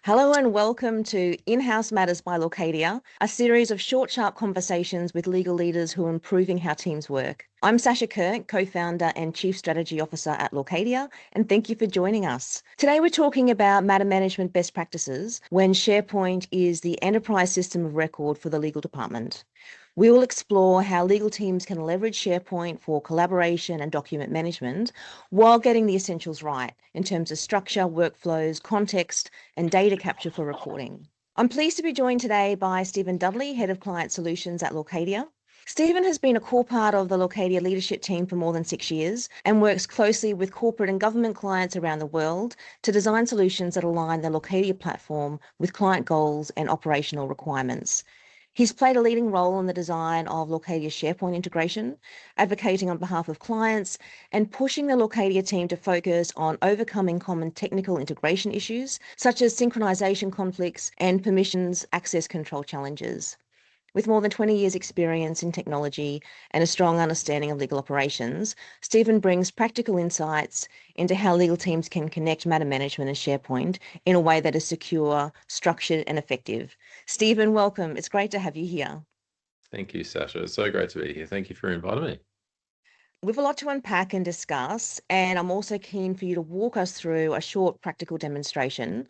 Hello and welcome to In-House Matters by Lawcadia, a series of short, sharp conversations with legal leaders who are improving how teams work. I'm Sasha Kirk, co-founder and chief strategy officer at Lawcadia, and thank you for joining us. Today we're talking about matter management best practices when SharePoint is the enterprise system of record for the legal department. We will explore how legal teams can leverage SharePoint for collaboration and document management while getting the essentials right in terms of structure, workflows, context, and data capture for reporting. I'm pleased to be joined today by Steven Dudley, Head of Client Solutions at Lawcadia. Stephen has been a core part of the Lawcadia leadership team for more than 6 years and works closely with corporate and government clients around the world to design solutions that align the Lawcadia platform with client goals and operational requirements. He's played a leading role in the design of Lawcadia's SharePoint integration, advocating on behalf of clients, and pushing the Lawcadia team to focus on overcoming common technical integration issues, such as synchronization conflicts and permissions access control challenges. With more than 20 years' experience in technology and a strong understanding of legal operations, Stephen brings practical insights into how legal teams can connect matter management and SharePoint in a way that is secure, structured, and effective. Stephen, welcome. It's great to have you here. Thank you, Sasha. It's so great to be here. Thank you for inviting me. We've a lot to unpack and discuss, and I'm also keen for you to walk us through a short practical demonstration.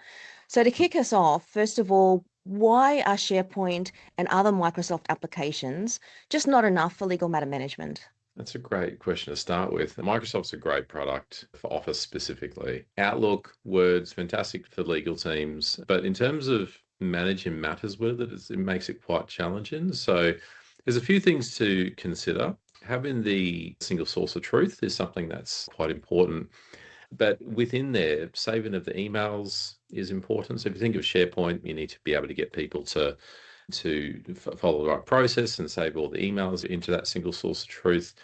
So to kick us off, first of all, why are SharePoint and other Microsoft applications just not enough for legal matter management? That's a great question to start with. Microsoft's a great product for Office specifically. Outlook, Word's fantastic for legal teams, but in terms of managing matters with it, it makes it quite challenging. So there's a few things to consider. Having the single source of truth is something that's quite important. But within there, saving of the emails is important. So if you think of SharePoint, you need to be able to get people to follow the right process and save all the emails into that single source of truth.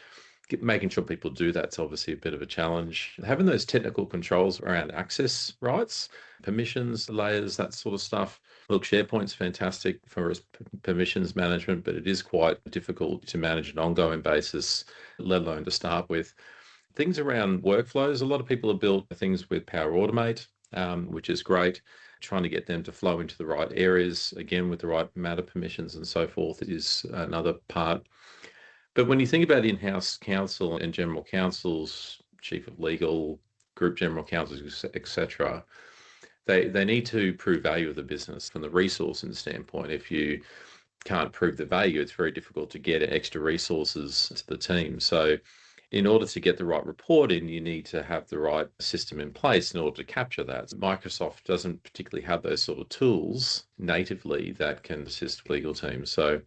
Making sure people do that's obviously a bit of a challenge. Having those technical controls around access rights, permissions, layers, that sort of stuff. Look, SharePoint's fantastic for permissions management, but it is quite difficult to manage on an ongoing basis, let alone to start with. Things around workflows, a lot of people have built things with Power Automate, which is great. Trying to get them to flow into the right areas, again, with the right matter permissions and so forth is another part. But when you think about in-house counsel and general counsels, chief of legal, group general counsels, etc., they need to prove value of the business from the resourcing standpoint. If you can't prove the value, it's very difficult to get extra resources to the team. So in order to get the right report in, you need to have the right system in place in order to capture that. Microsoft doesn't particularly have those sort of tools natively that can assist legal teams. So,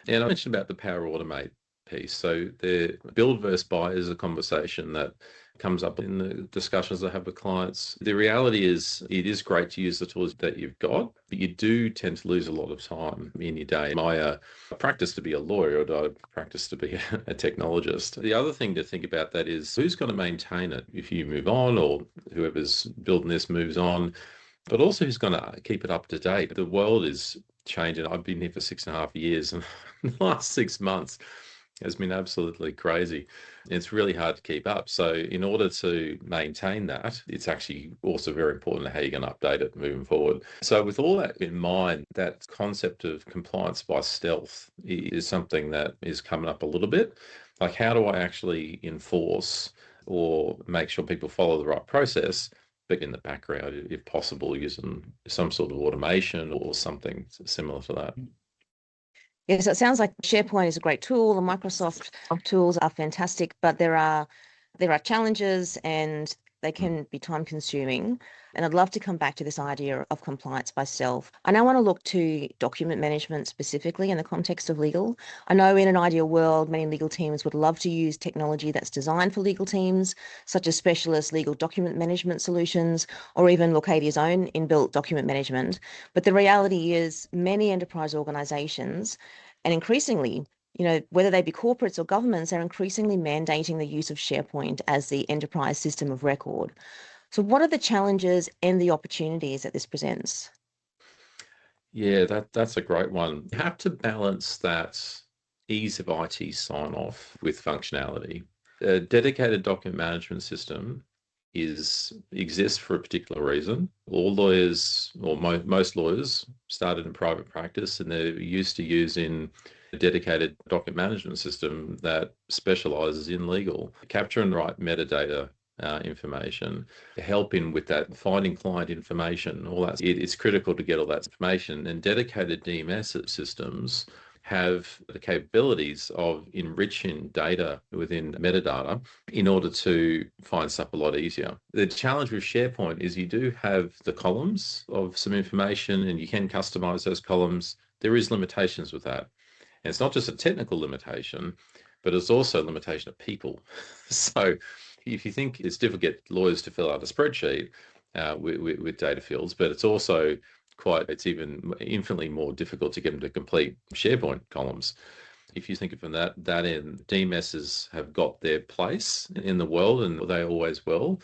and I mentioned about the Power Automate piece. So the build versus buy is a conversation that comes up in the discussions I have with clients. The reality is it is great to use the tools that you've got, but you do tend to lose a lot of time in your day. Am I practice to be a lawyer or do I practice to be a technologist? The other thing to think about that is who's going to maintain it if you move on or whoever's building this moves on, but also who's going to keep it up to date. The world is changing. I've been here for 6.5 years and the last 6 months has been absolutely crazy. It's really hard to keep up. So in order to maintain that, it's actually also very important how you're going to update it moving forward. So with all that in mind, that concept of compliance by stealth is something that is coming up a little bit. Like, how do I actually enforce or make sure people follow the right process, but in the background, if possible, using some sort of automation or something similar to that? Yes, it sounds like SharePoint is a great tool. The Microsoft tools are fantastic, but there are challenges and they can be time consuming. And I'd love to come back to this idea of compliance by stealth. I now want to look to document management specifically in the context of legal. I know in an ideal world, many legal teams would love to use technology that's designed for legal teams, such as specialist legal document management solutions, or even Lawcadia's own inbuilt document management. But the reality is many enterprise organizations, and increasingly, whether they be corporates or governments, are increasingly mandating the use of SharePoint as the enterprise system of record. So what are the challenges and the opportunities that this presents? Yeah, that's a great one. You have to balance that ease of IT sign-off with functionality. A dedicated document management system exists for a particular reason. All lawyers, or most lawyers, started in private practice, and they're used to using a dedicated document management system that specializes in legal. Capture and write metadata information, helping with that, finding client information, all that. It's critical to get all that information, and dedicated DMS systems have the capabilities of enriching data within metadata in order to find stuff a lot easier. The challenge with SharePoint is you do have the columns of some information, and you can customize those columns. There is limitations with that. And it's not just a technical limitation, but it's also a limitation of people. So if you think it's difficult to get lawyers to fill out a spreadsheet with data fields, but it's even infinitely more difficult to get them to complete SharePoint columns. If you think of from that end, DMSs have got their place in the world, and they always will.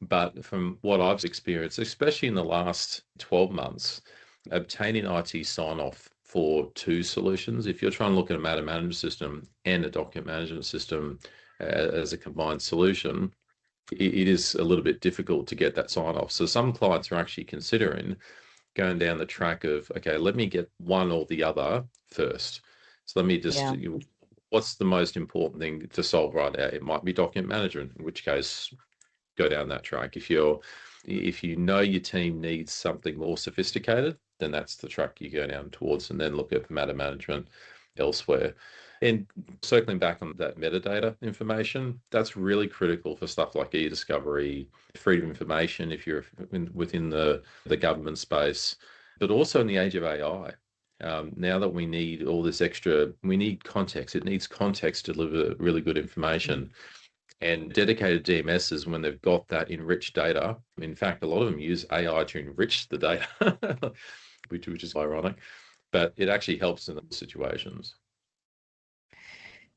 But from what I've experienced, especially in the last 12 months, obtaining IT sign-off for two solutions, if you're trying to look at a matter management system and a document management system as a combined solution, it is a little bit difficult to get that sign-off. So some clients are actually considering going down the track of, okay, let me get one or the other first. So let me just, what's the most important thing to solve right now? It might be document management, in which case go down that track. If you know your team needs something more sophisticated, then that's the track you go down towards, and then look at matter management elsewhere. And circling back on that metadata information, that's really critical for stuff like e-discovery, freedom of information if you're within the government space, but also in the age of AI. Now that we need all this we need context. It needs context to deliver really good information. And dedicated DMSs, when they've got that enriched data, in fact, a lot of them use AI to enrich the data, which is ironic, but it actually helps in those situations.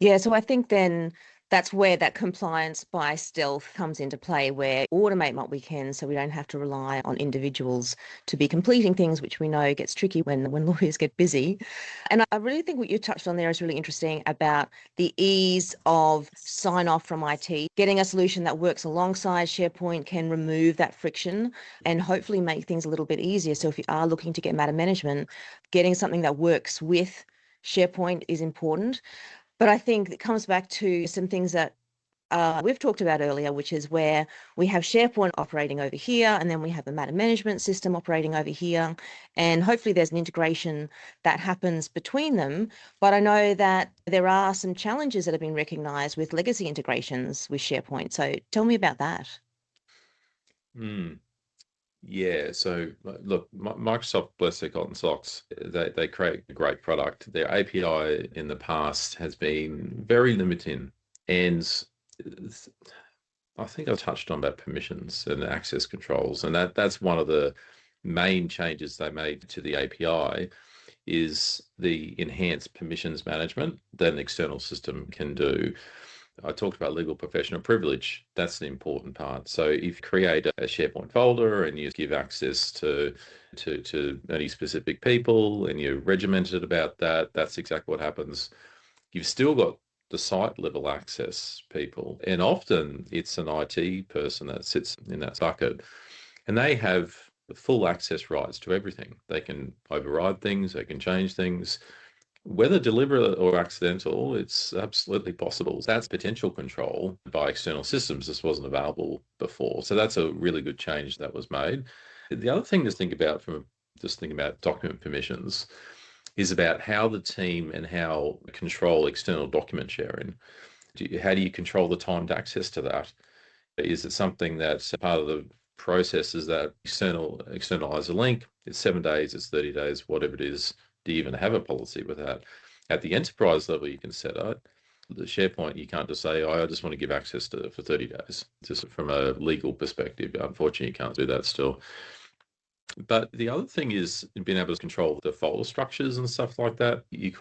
Yeah, so I think then that's where that compliance by stealth comes into play, where automate what we can so we don't have to rely on individuals to be completing things, which we know gets tricky when lawyers get busy. And I really think what you touched on there is really interesting about the ease of sign off from IT. Getting a solution that works alongside SharePoint can remove that friction and hopefully make things a little bit easier. So if you are looking to get matter management, getting something that works with SharePoint is important. But I think it comes back to some things that we've talked about earlier, which is where we have SharePoint operating over here, and then we have a matter management system operating over here. And hopefully there's an integration that happens between them. But I know that there are some challenges that have been recognized with legacy integrations with SharePoint. So tell me about that. Yeah, so look, Microsoft, bless their cotton socks, they create a great product. Their API in the past has been very limiting, and I think I've touched on about permissions and access controls, and that's one of the main changes they made to the API is the enhanced permissions management that an external system can do. I talked about legal professional privilege. That's an important part. So if you create a SharePoint folder and you give access to any specific people and you're regimented about that, that's exactly what happens. You've still got the site level access people. And often it's an IT person that sits in that bucket, and they have full access rights to everything. They can override things, they can change things. Whether deliberate or accidental, it's absolutely possible. That's potential control by external systems. This wasn't available before. So that's a really good change that was made. The other thing to think about from just thinking about document permissions is about how the team and how control external document sharing. How do you control the timed access to that? Is it something that's part of the process is that externalize a link? It's 7 days, it's 30 days, whatever it is. Do you even have a policy with that? At the enterprise level, you can set out the SharePoint. You can't just say, I just want to give access to for 30 days. Just from a legal perspective, unfortunately, you can't do that still. But the other thing is being able to control the folder structures and stuff like that. You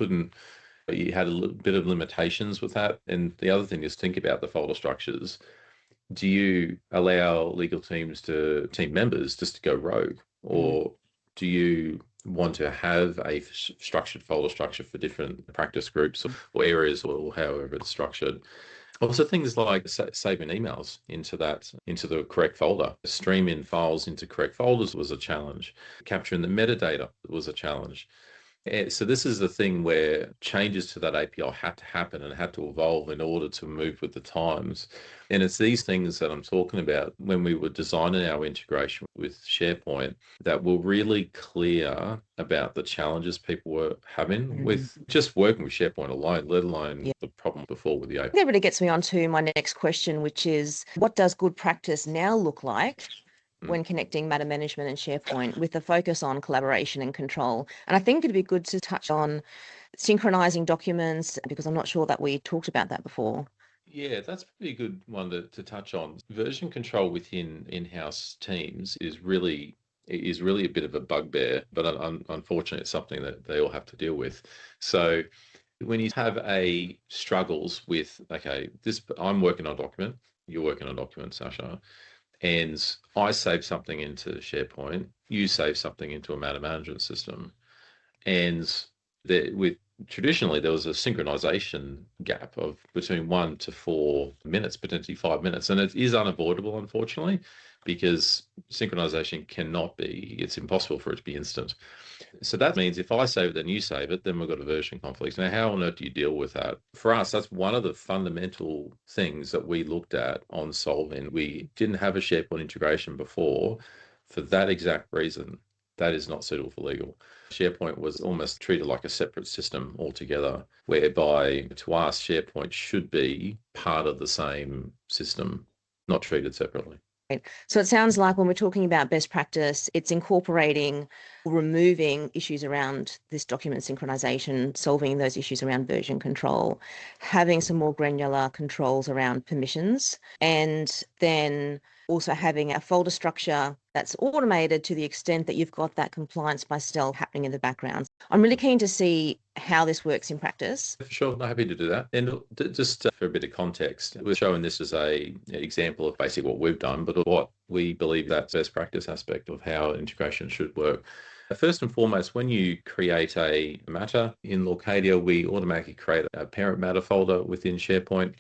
had a little bit of limitations with that. And the other thing is think about the folder structures. Do you allow legal team members just to go rogue, or do you want to have a structured folder structure for different practice groups or areas or however it's structured? Also, things like saving emails into the correct folder. Streaming files into correct folders was a challenge. Capturing the metadata was a challenge. So this is the thing where changes to that API had to happen and had to evolve in order to move with the times. And it's these things that I'm talking about when we were designing our integration with SharePoint that were really clear about the challenges people were having with just working with SharePoint alone, let alone the problem before with the API. That really gets me on to my next question, which is what does good practice now look like when connecting matter management and SharePoint with a focus on collaboration and control? And I think it'd be good to touch on synchronizing documents because I'm not sure that we talked about that before. Yeah, that's probably a good one to touch on. Version control within in-house teams is really a bit of a bugbear, but unfortunately, it's something that they all have to deal with. So when you have a struggles with, okay, this I'm working on a document, you're working on a document, Sasha, and I save something into SharePoint, you save something into a matter management system, and with traditionally there was a synchronization gap of between 1 to 4 minutes, potentially 5 minutes, and it is unavoidable, unfortunately, because synchronization it's impossible for it to be instant. So that means if I save it, then you save it, then we've got a version conflict. Now, how on earth do you deal with that? For us, that's one of the fundamental things that we looked at on solving. We didn't have a SharePoint integration before for that exact reason. That is not suitable for legal. SharePoint was almost treated like a separate system altogether, whereby to us, SharePoint should be part of the same system, not treated separately. So it sounds like when we're talking about best practice, it's incorporating or removing issues around this document synchronization, solving those issues around version control, having some more granular controls around permissions, and then also having a folder structure that's automated to the extent that you've got that compliance by stealth happening in the background. I'm really keen to see how this works in practice. For sure, I'm happy to do that. And just for a bit of context, we're showing this as an example of basically what we've done, but what we believe that's best practice aspect of how integration should work. First and foremost, when you create a matter in Lawcadia, we automatically create a parent matter folder within SharePoint,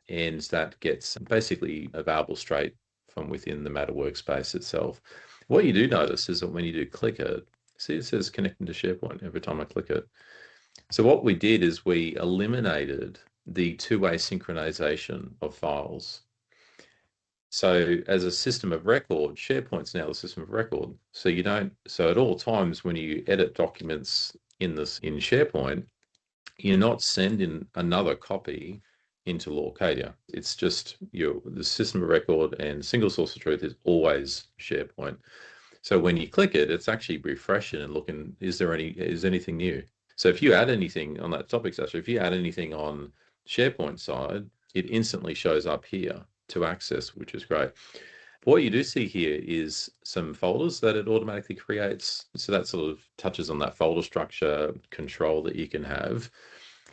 and that gets basically available straight from within the matter workspace itself. What you do notice is that when you do click it, see it says connecting to SharePoint every time I click it. So what we did is we eliminated the two-way synchronization of files. So as a system of record, SharePoint's now the system of record. So at all times when you edit documents in SharePoint, you're not sending another copy into Lawcadia. It's just the system of record and single source of truth is always SharePoint. So when you click it, it's actually refreshing and looking, is anything new? So if you add anything on that topic, Sasha, if you add anything on SharePoint side, it instantly shows up here to access, which is great. What you do see here is some folders that it automatically creates. So that sort of touches on that folder structure control that you can have.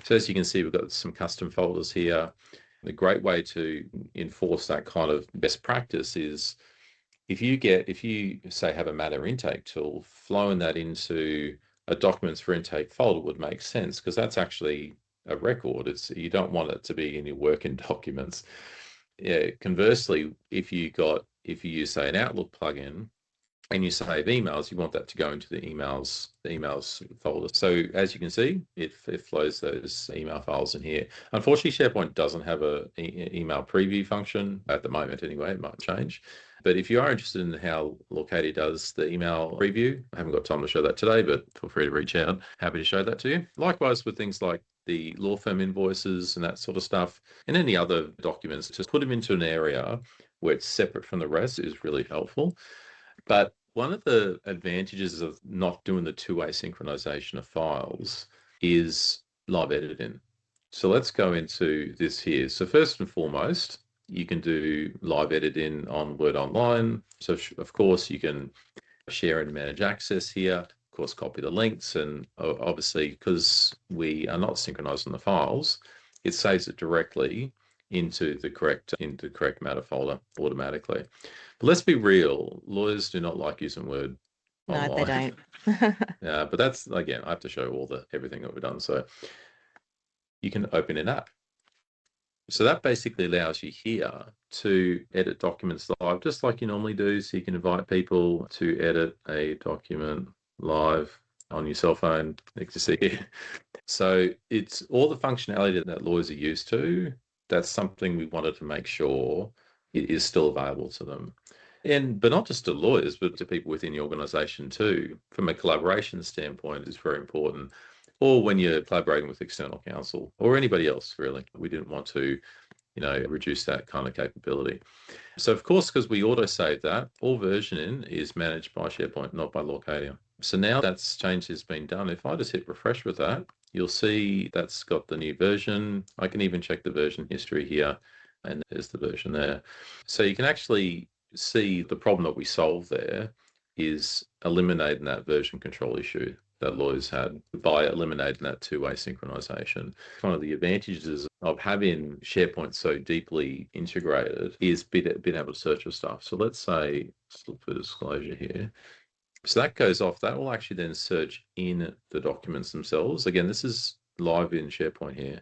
So as you can see, we've got some custom folders here. The great way to enforce that kind of best practice is if you say have a matter intake tool, flowing that into a documents for intake folder would make sense because that's actually a record. You don't want it to be in your working documents. Yeah, conversely, if you use say an Outlook plugin and you save emails, you want that to go into the emails folder. So as you can see, it flows those email files in here. Unfortunately, SharePoint doesn't have a email preview function at the moment anyway. It might change. But if you are interested in how Lawcadia does the email preview, I haven't got time to show that today, but feel free to reach out. Happy to show that to you. Likewise with things like the law firm invoices and that sort of stuff, and any other documents, just put them into an area where it's separate from the rest is really helpful. But one of the advantages of not doing the two-way synchronization of files is live editing. So let's go into this here. So first and foremost, you can do live editing on Word Online. So of course you can share and manage access here, of course, copy the links. And obviously, because we are not synchronizing the files, it saves it directly into the correct matter folder automatically. But let's be real, lawyers do not like using Word online. No, they don't. Yeah, but that's, again, I have to show everything that we've done. So you can open an app. So that basically allows you here to edit documents live, just like you normally do. So you can invite people to edit a document live on your cell phone, like you see here. So it's all the functionality that lawyers are used to. That's something we wanted to make sure it is still available to them. But not just to lawyers, but to people within the organization too. From a collaboration standpoint, is very important. Or when you're collaborating with external counsel or anybody else, really. We didn't want to, reduce that kind of capability. So of course, because we auto-save that, all versioning is managed by SharePoint, not by Lawcadia. So now that's change has been done. If I just hit refresh with that, you'll see that's got the new version. I can even check the version history here, and there's the version there. So you can actually see the problem that we solved there is eliminating that version control issue that lawyers had by eliminating that two-way synchronization. One of the advantages of having SharePoint so deeply integrated is being able to search for stuff. So let's say, let's look for disclosure here. So that goes off. That will actually then search in the documents themselves. Again, this is live in SharePoint here.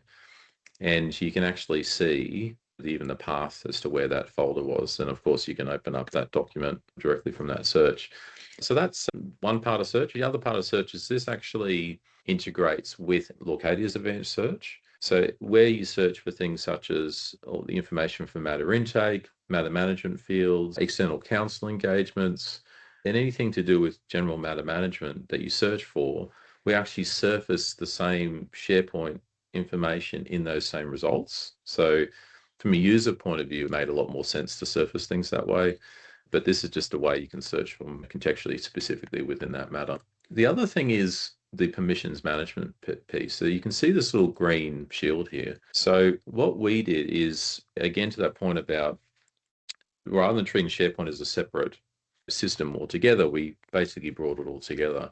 And you can actually see even the path as to where that folder was. And of course, you can open up that document directly from that search. So that's one part of search. The other part of search is this actually integrates with Lawcadia's advanced search. So where you search for things such as all the information for matter intake, matter management fields, external counsel engagements, and anything to do with general matter management that you search for, we actually surface the same SharePoint information in those same results. So from a user point of view, it made a lot more sense to surface things that way. But this is just a way you can search for them contextually, specifically within that matter. The other thing is the permissions management piece. So you can see this little green shield here. So what we did is, again, to that point about rather than treating SharePoint as a separate system altogether, we basically brought it all together.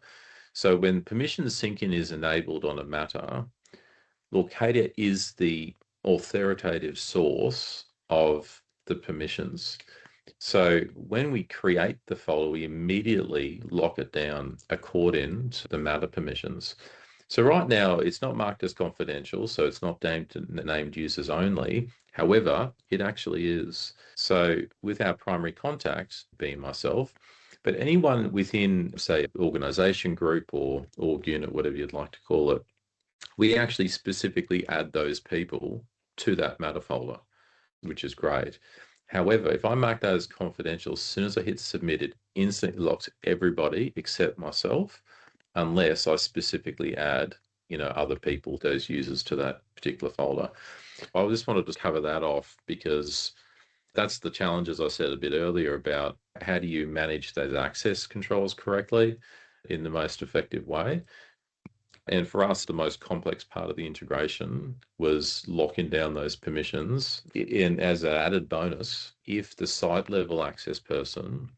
So when permissions syncing is enabled on a matter, Lawcadia is the authoritative source of the permissions. So when we create the folder, we immediately lock it down according to the matter permissions. So right now, it's not marked as confidential, so it's not named users only. However, it actually is. So with our primary contact being myself, but anyone within, say, organization group or org unit, whatever you'd like to call it, we actually specifically add those people to that matter folder, which is great. However, if I mark that as confidential, as soon as I hit submit, it instantly locks everybody except myself, unless I specifically add, other people, those users, to that particular folder. I just wanted to cover that off because that's the challenge, as I said a bit earlier, about how do you manage those access controls correctly in the most effective way. And for us, the most complex part of the integration was locking down those permissions. And as an added bonus, if the site level access person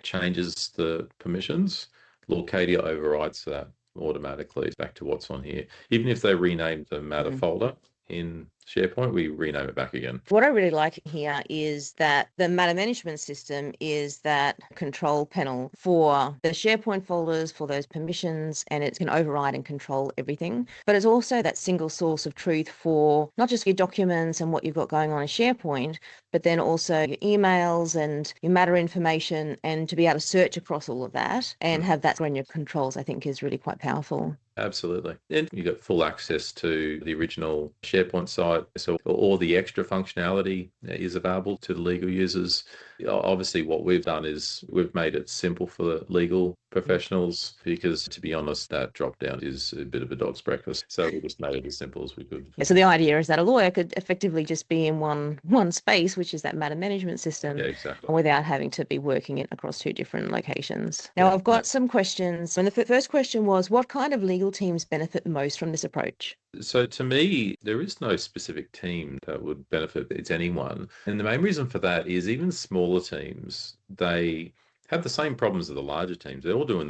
changes the permissions, Lawcadia overrides that automatically back to what's on here. Even if they rename the matter folder in SharePoint, we rename it back again. What I really like here is that the matter management system is that control panel for the SharePoint folders, for those permissions, and it can override and control everything. But it's also that single source of truth for not just your documents and what you've got going on in SharePoint, but then also your emails and your matter information, and to be able to search across all of that and have that in your controls, I think is really quite powerful. Absolutely. And you got full access to the original SharePoint site. So all the extra functionality is available to the legal users. Obviously, what we've done is we've made it simple for the legal professionals because, to be honest, that drop down is a bit of a dog's breakfast. So we just made it as simple as we could. So the idea is that a lawyer could effectively just be in one space, which is that matter management system, exactly, without having to be working it across two different locations. Now, I've got some questions. And the first question was, what kind of legal teams benefit the most from this approach? So to me, there is no specific team that would benefit. It's anyone. And the main reason for that is even smaller teams, they have the same problems as the larger teams. They're all doing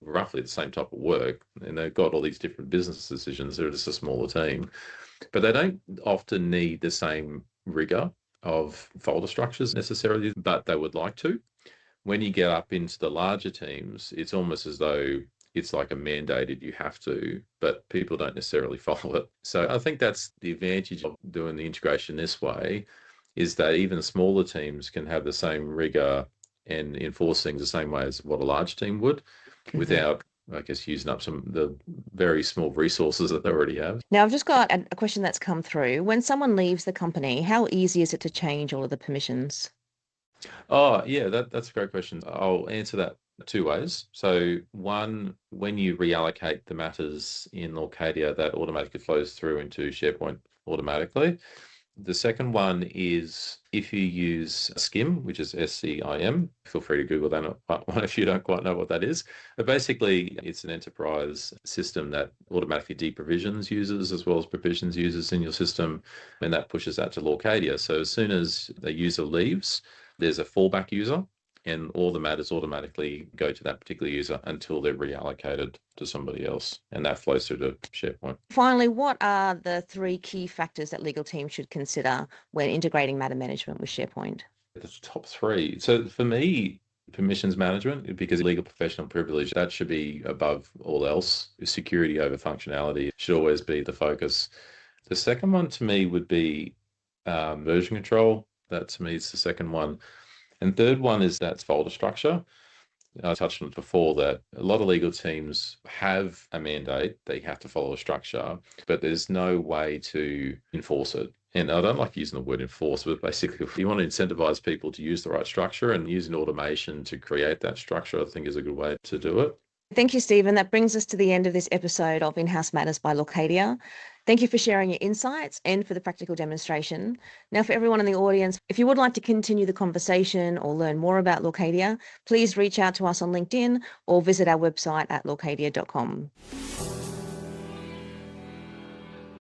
roughly the same type of work, and they've got all these different business decisions. They're just a smaller team. But they don't often need the same rigor of folder structures necessarily, but they would like to. When you get up into the larger teams, it's almost as though it's like a mandated, you have to, but people don't necessarily follow it. So I think that's the advantage of doing the integration this way, is that even smaller teams can have the same rigor and enforce things the same way as what a large team would without, I guess, using up some the very small resources that they already have. Now, I've just got a question that's come through. When someone leaves the company, how easy is it to change all of the permissions? Oh, yeah, that's a great question. I'll answer that two ways. So one, when you reallocate the matters in Lawcadia, that automatically flows through into SharePoint automatically. The second one is if you use SCIM, which is SCIM, feel free to Google that one if you don't quite know what that is. But basically, it's an enterprise system that automatically deprovisions users as well as provisions users in your system, and that pushes that to Lawcadia. So as soon as a user leaves, there's a fallback user, and all the matters automatically go to that particular user until they're reallocated to somebody else, and that flows through to SharePoint. Finally, what are the 3 key factors that legal teams should consider when integrating matter management with SharePoint? The top 3. So for me, permissions management, because legal professional privilege, that should be above all else. Security over functionality should always be the focus. The second one to me would be version control. That to me is the second one. And third one is that's folder structure. I touched on it before that a lot of legal teams have a mandate, they have to follow a structure, but there's no way to enforce it. And I don't like using the word enforce, but basically, if you want to incentivize people to use the right structure and using automation to create that structure, I think is a good way to do it. Thank you, Stephen. That brings us to the end of this episode of In-House Matters by Lawcadia. Thank you for sharing your insights and for the practical demonstration. Now, for everyone in the audience, if you would like to continue the conversation or learn more about Lawcadia, please reach out to us on LinkedIn or visit our website at lawcadia.com.